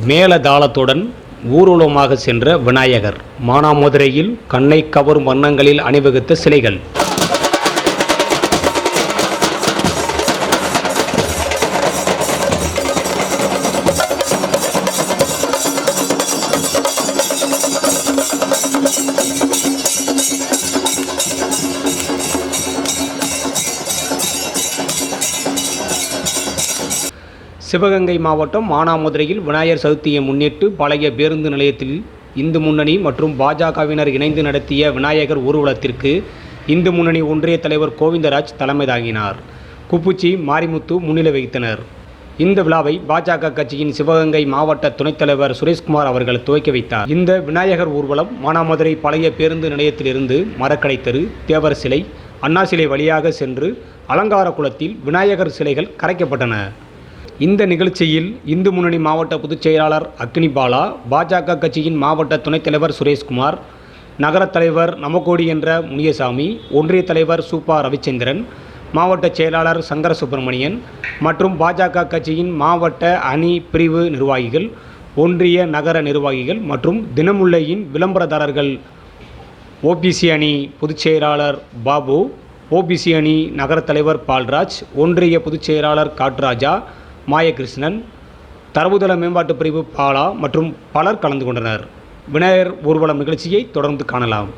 மேளதாளத்துடன் ஊர்வலமாக சென்ற விநாயகர். மானாமதுரையில் கண்ணை கவரும் வண்ணங்களில் அணிவகுத்த சிலைகள். சிவகங்கை மாவட்டம் மானாமதுரையில் விநாயகர் சதுர்த்தியை முன்னிட்டு பழைய பேருந்து நிலையத்தில் இந்து முன்னணி மற்றும் பாஜகவினர் இணைந்து நடத்திய விநாயகர் ஊர்வலத்திற்கு இந்து முன்னணி ஒன்றிய தலைவர் கோவிந்தராஜ் தலைமை தாங்கினார். குப்புச்சி, மாரிமுத்து முன்னிலை வகித்தனர். இந்த விழாவை பாஜக கட்சியின் சிவகங்கை மாவட்ட துணைத் தலைவர் சுரேஷ்குமார் அவர்கள் துவக்கி வைத்தார். இந்த விநாயகர் ஊர்வலம் மானாமதுரை பழைய பேருந்து நிலையத்திலிருந்து மரக்கடை தெரு, தேவர் சிலை, அண்ணா சிலை வழியாக சென்று அலங்கார குளத்தில் விநாயகர் சிலைகள் கரைக்கப்பட்டன. இந்த நிகழ்ச்சியில் இந்து முன்னணி மாவட்ட பொதுச் செயலாளர் அக்னிபாலா, பாஜக கட்சியின் மாவட்ட துணைத் தலைவர் சுரேஷ்குமார், நகர தலைவர் நமக்கோடி என்ற முனியசாமி, ஒன்றிய தலைவர் சூப்பா ரவிச்சந்திரன், மாவட்ட செயலாளர் சங்கர சுப்பிரமணியன் மற்றும் பாஜக கட்சியின் மாவட்ட அணி பிரிவு நிர்வாகிகள், ஒன்றிய நகர நிர்வாகிகள் மற்றும் தினமுல்லையின் விளம்பரதாரர்கள். ஓபிசி அணி பொதுச் செயலாளர் பாபு, ஓபிசி அணி நகர தலைவர் பால்ராஜ், ஒன்றிய பொதுச் செயலாளர் காட்ராஜா, மாயகிருஷ்ணன், தரவுதள மேம்பாட்டு பிரிவு பாலா மற்றும் பலர் கலந்து கொண்டனர். விநாயகர் ஊர்வலம் நிகழ்ச்சியை தொடர்ந்து காணலாம்.